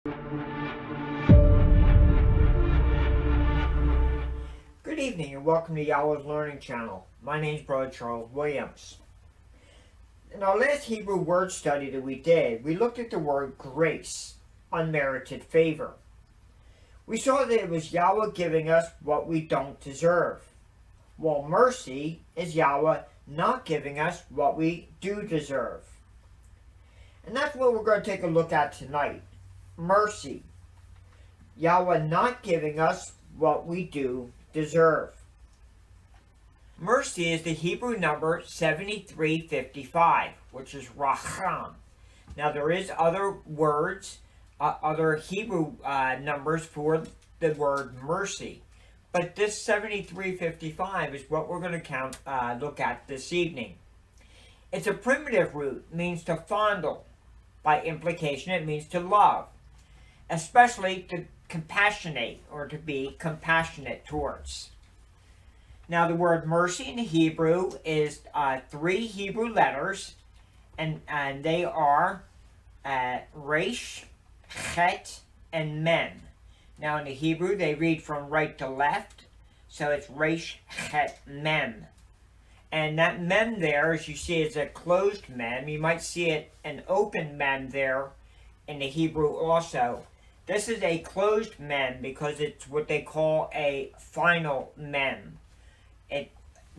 Good evening and welcome to Yahweh's Learning Channel. My name is Brother Charles Williams. In our last Hebrew word study that we did, we looked at the word grace, unmerited favor. We saw that it was Yahweh giving us what we don't deserve, while mercy is Yahweh not giving us what we do deserve. And that's what we're going to take a look at tonight. Mercy. Yahweh not giving us what we do deserve. Mercy is the Hebrew number 7355, which is Racham. Now there is other words, other Hebrew numbers for the word mercy, but this 7355 is what we're going to look at this evening. It's a primitive root, means to fondle. By implication, it means to love, especially to compassionate or to be compassionate towards. Now the word mercy in the Hebrew is 3 Hebrew letters, and they are Resh, Chet, and Mem. Now in the Hebrew they read from right to left, so it's Resh, Chet, Mem. And that Mem there, as you see, is a closed Mem. You might see it an open Mem there in the Hebrew also. This is a closed Mem because it's what they call a final Mem.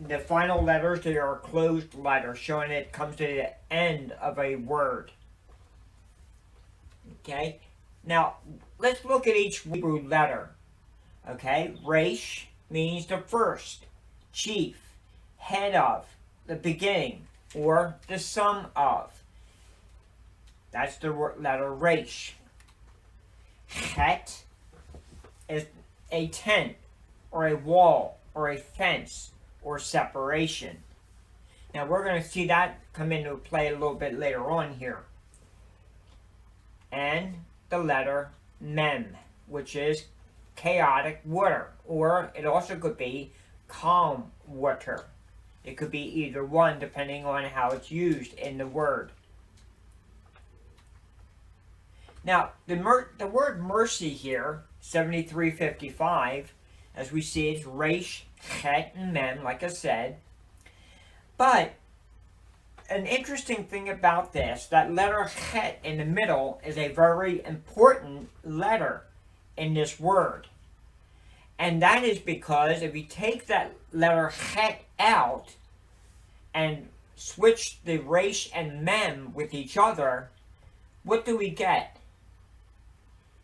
The final letters, they are closed letters, showing it comes to the end of a word. Okay, now let's look at each Hebrew letter. Okay, Resh means the first, chief, head of, the beginning, or the sum of. That's the letter Resh. Chet is a tent, or a wall, or a fence, or separation. Now we're going to see that come into play a little bit later on here. And the letter Mem, which is chaotic water, or it also could be calm water. It could be either one depending on how it's used in the word. Now, the word mercy here, 7355, as we see, it's Resh, Chet, and Mem, like I said. But an interesting thing about this, that letter Chet in the middle is a very important letter in this word. And that is because if you take that letter Chet out and switch the Resh and Mem with each other, what do we get?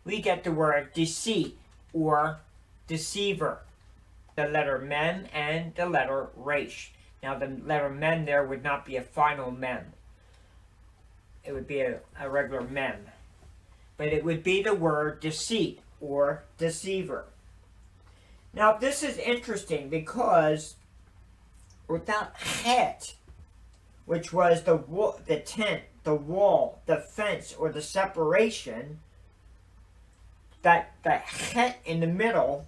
We get the word deceit or deceiver. The letter Mem and the letter Resh. Now the letter Mem there would not be a final Mem. It would be a regular Mem. But it would be the word deceit or deceiver. Now this is interesting because without Het, which was the tent, the wall, the fence, or the separation, that Het in the middle,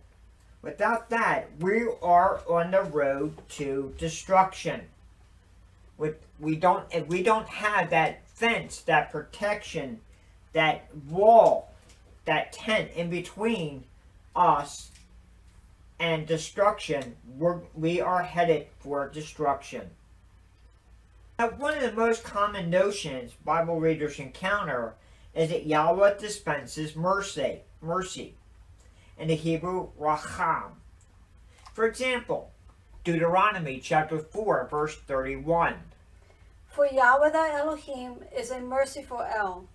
without that, we are on the road to destruction. If we don't have that fence, that protection, that wall, that tent in between us and destruction, we are headed for destruction. Now, one of the most common notions Bible readers encounter is that Yahweh dispenses mercy. In the Hebrew, Racham. For example, Deuteronomy chapter 4, verse 31. For Yahweh thy Elohim is a merciful El.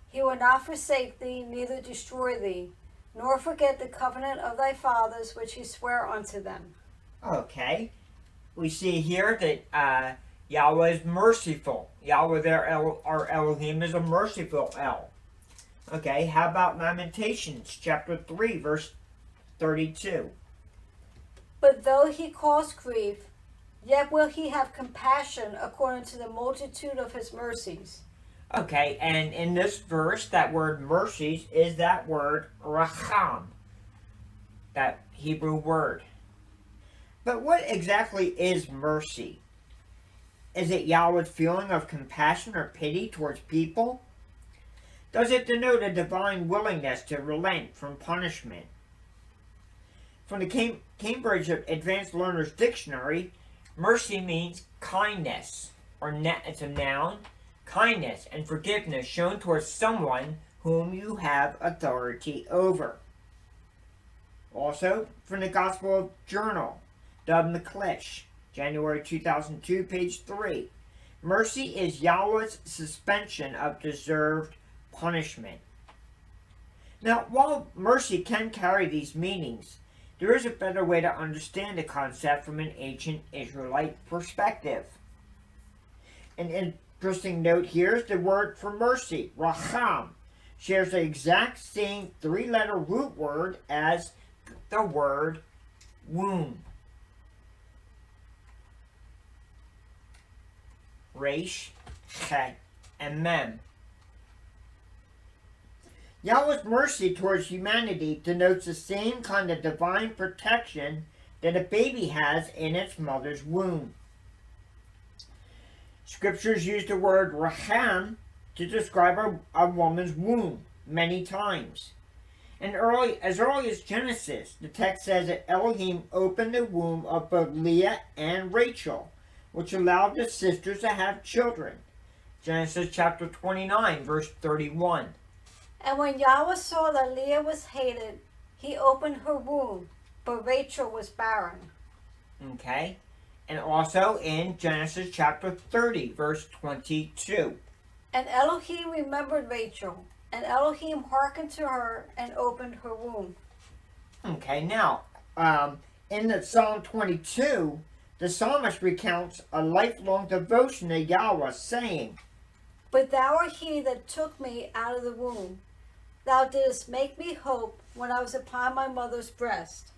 He will not forsake thee, neither destroy thee, nor forget the covenant of thy fathers which he sware unto them. Okay. We see here that Yahweh is merciful. Yahweh there, our Elohim, is a merciful El. Okay, how about Lamentations chapter 3, verse 32? But though he cause grief, yet will he have compassion according to the multitude of his mercies. Okay, and in this verse, that word mercies is that word racham, that Hebrew word. But what exactly is mercy? Is it Yahweh's feeling of compassion or pity towards people? Does it denote a divine willingness to relent from punishment? From the Cambridge Advanced Learner's Dictionary, mercy means kindness, or it's a noun, kindness and forgiveness shown towards someone whom you have authority over. Also, from the Gospel Journal, Dub McClish, January 2002, page 3. Mercy is Yahweh's suspension of deserved punishment. Now, while mercy can carry these meanings, there is a better way to understand the concept from an ancient Israelite perspective. An interesting note here is the word for mercy, Racham, shares the exact same three-letter root word as the word womb. Resh, Chet, and Mem. Yahweh's mercy towards humanity denotes the same kind of divine protection that a baby has in its mother's womb. Scriptures use the word Racham to describe a woman's womb many times. And as early as Genesis, the text says that Elohim opened the womb of both Leah and Rachel, which allowed the sisters to have children. Genesis chapter 29, verse 31. And when Yahweh saw that Leah was hated, he opened her womb, but Rachel was barren. Okay. And also in Genesis chapter 30, verse 22. And Elohim remembered Rachel, and Elohim hearkened to her and opened her womb. Okay, now, in the Psalm 22, the psalmist recounts a lifelong devotion to Yahweh, saying, But thou art he that took me out of the womb. Thou didst make me hope when I was upon my mother's breast.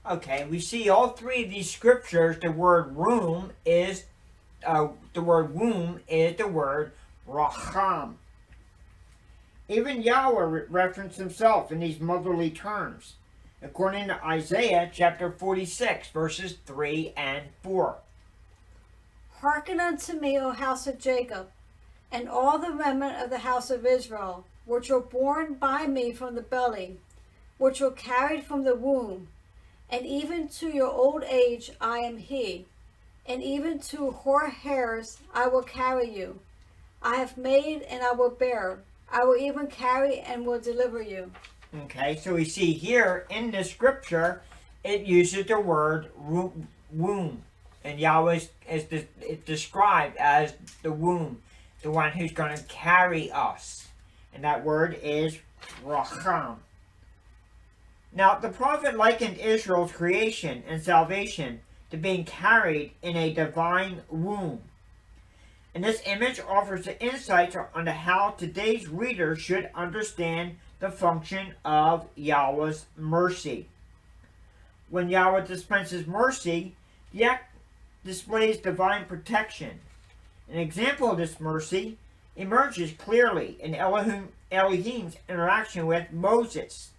Okay, we see all three of these scriptures, the word womb is the word Racham. Even Yahweh referenced himself in these motherly terms, according to Isaiah chapter 46, verses 3 and 4. Hearken unto me, O house of Jacob, and all the remnant of the house of Israel, which were born by me from the belly, which were carried from the womb, and even to your old age I am he, and even to hoar hairs I will carry you. I have made and I will bear. I will even carry and will deliver you. Okay, so we see here in the scripture, it uses the word womb. And Yahweh is described as the womb, the one who's going to carry us. And that word is Racham. Now, the prophet likened Israel's creation and salvation to being carried in a divine womb. And this image offers the insights on how today's reader should understand the function of Yahweh's mercy. When Yahweh dispenses mercy, the act displays divine protection. An example of this mercy emerges clearly in Elohim's interaction with Moses.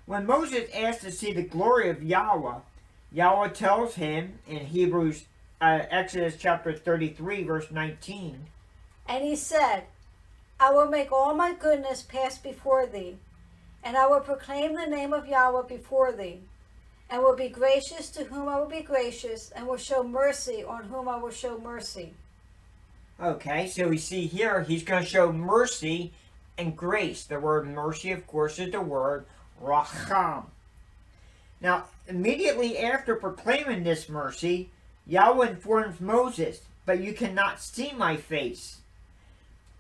When Moses asked to see the glory of Yahweh, Yahweh tells him in Exodus chapter 33, verse 19. And he said, I will make all my goodness pass before thee, and I will proclaim the name of Yahweh before thee, and will be gracious to whom I will be gracious, and will show mercy on whom I will show mercy. Okay, so we see here he's going to show mercy and grace. The word mercy, of course, is the word Racham. Now, immediately after proclaiming this mercy, Yahweh informs Moses, but you cannot see my face,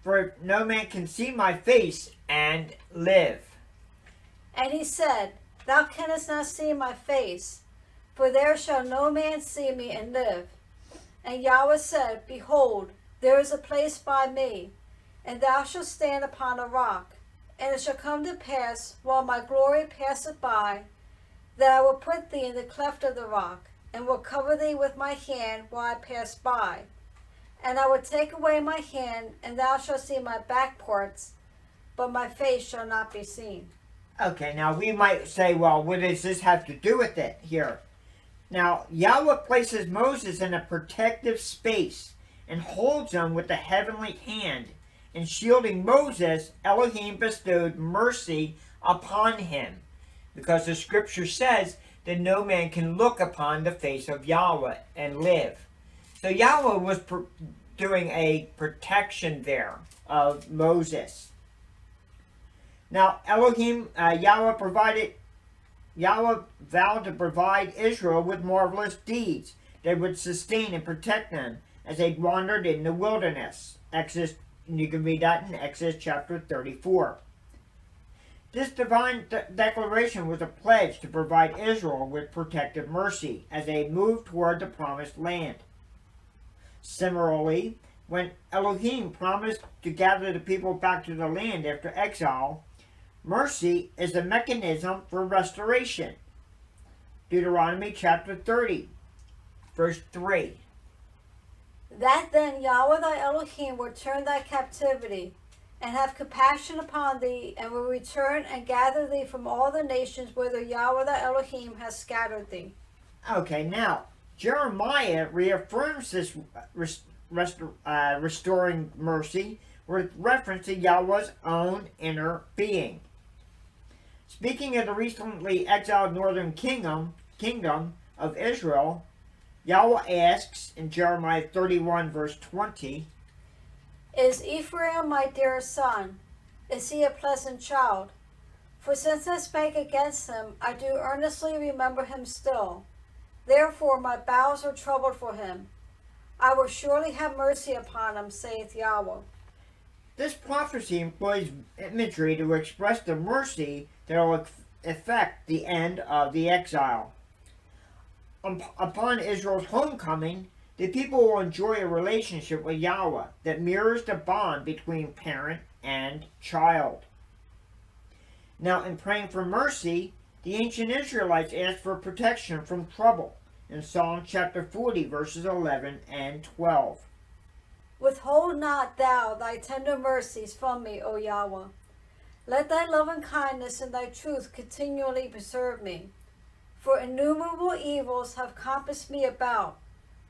for no man can see my face and live. And he said, Thou canst not see my face, for there shall no man see me and live. And Yahweh said, Behold, there is a place by me, and thou shalt stand upon a rock. And it shall come to pass, while my glory passeth by, that I will put thee in the cleft of the rock, and will cover thee with my hand while I pass by. And I will take away my hand, and thou shalt see my back parts, but my face shall not be seen. Okay, now we might say, well, what does this have to do with it here? Now, Yahweh places Moses in a protective space and holds him with the heavenly hand in shielding Moses, Elohim bestowed mercy upon him, because the scripture says that no man can look upon the face of Yahweh and live. So Yahweh was doing a protection there of Moses. Now Yahweh vowed to provide Israel with marvelous deeds that would sustain and protect them as they wandered in the wilderness. Exodus, you can read that in Exodus chapter 34. This divine declaration was a pledge to provide Israel with protective mercy as they moved toward the promised land. Similarly, when Elohim promised to gather the people back to the land after exile, mercy is the mechanism for restoration. Deuteronomy chapter 30, verse 3. That then Yahweh thy Elohim will turn thy captivity, and have compassion upon thee, and will return and gather thee from all the nations whither Yahweh thy Elohim has scattered thee. Okay, now, Jeremiah reaffirms this restoring mercy with reference to Yahweh's own inner being. Speaking of the recently exiled northern kingdom of Israel, Yahweh asks in Jeremiah 31 verse 20, Is Ephraim my dear son? Is he a pleasant child? For since I spake against him, I do earnestly remember him still. Therefore my bowels are troubled for him. I will surely have mercy upon him, saith Yahweh. This prophecy employs imagery to express the mercy that will effect the end of the exile. Upon Israel's homecoming, the people will enjoy a relationship with Yahweh that mirrors the bond between parent and child. Now, in praying for mercy, the ancient Israelites asked for protection from trouble in Psalm chapter 40, verses 11 and 12. Withhold not thou thy tender mercies from me, O Yahweh. Let thy loving kindness and thy truth continually preserve me. For innumerable evils have compassed me about.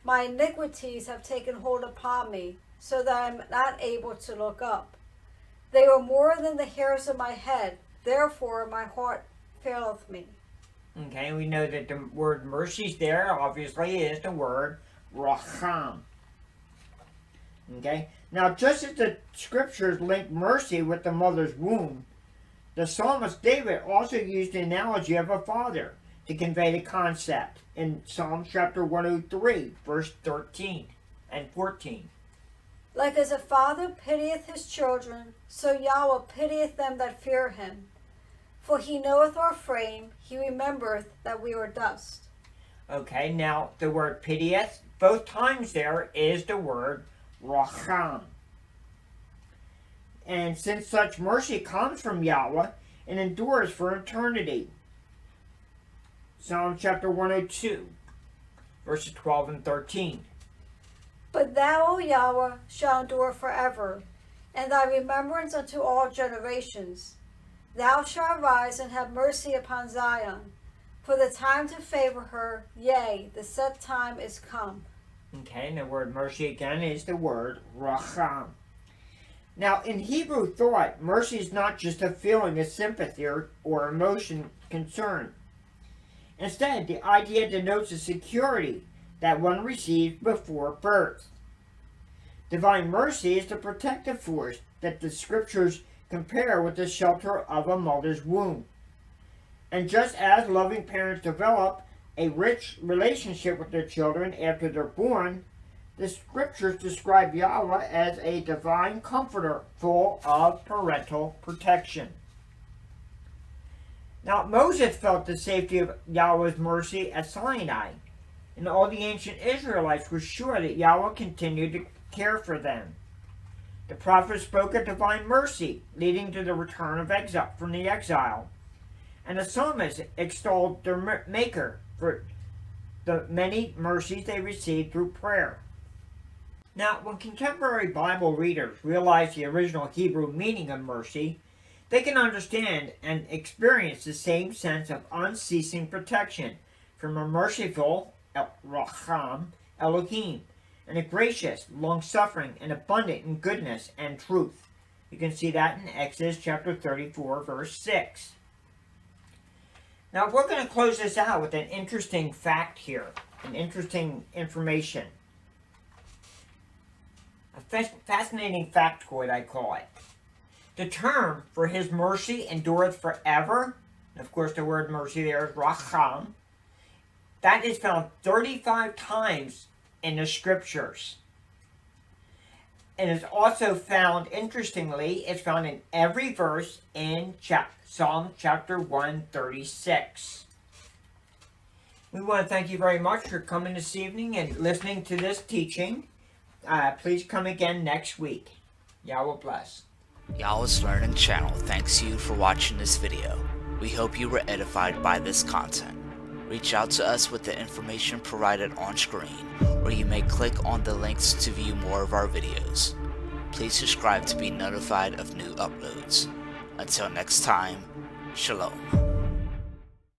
My iniquities have taken hold upon me, so that I am not able to look up. They were more than the hairs of my head, therefore my heart faileth me. Okay, we know that the word mercies there obviously is the word Racham. Okay, now just as the scriptures link mercy with the mother's womb, the psalmist David also used the analogy of a father to convey the concept in Psalm chapter 103, verse 13 and 14. Like as a father pitieth his children, so Yahweh pitieth them that fear him. For he knoweth our frame, he remembereth that we are dust. Okay, now the word pitieth, both times there is the word Racham. And since such mercy comes from Yahweh, it endures for eternity. Psalm chapter 102, verses 12 and 13. But thou, O Yahweh, shalt endure forever, and thy remembrance unto all generations. Thou shalt arise and have mercy upon Zion, for the time to favor her, yea, the set time is come. Okay, and the word mercy again is the word Racham. Now, in Hebrew thought, mercy is not just a feeling of sympathy or emotion concern. Instead, the idea denotes a security that one receives before birth. Divine mercy is the protective force that the scriptures compare with the shelter of a mother's womb. And just as loving parents develop a rich relationship with their children after they're born, the scriptures describe Yahweh as a divine comforter full of parental protection. Now, Moses felt the safety of Yahweh's mercy at Sinai, and all the ancient Israelites were sure that Yahweh continued to care for them. The prophet spoke of divine mercy, leading to the return of exile from the exile, and the psalmist extolled their Maker for the many mercies they received through prayer. Now, when contemporary Bible readers realize the original Hebrew meaning of mercy, they can understand and experience the same sense of unceasing protection from a merciful Racham Elohim, and a gracious, long-suffering, and abundant in goodness and truth You can see that in Exodus chapter 34, verse 6. Now, we're going to close this out with an interesting fact here, an interesting information. A fascinating factoid, I call it. The term for his mercy endureth forever, and of course the word mercy there is Racham, that is found 35 times in the scriptures. And it's also found, interestingly, it's found in every verse in Psalm chapter 136. We want to thank you very much for coming this evening and listening to this teaching. Please come again next week. Yahweh bless. Yahweh's Learning Channel thanks you for watching this video. We hope you were edified by this content. Reach out to us with the information provided on screen, or you may click on the links to view more of our videos. Please subscribe to be notified of new uploads. Until next time, Shalom.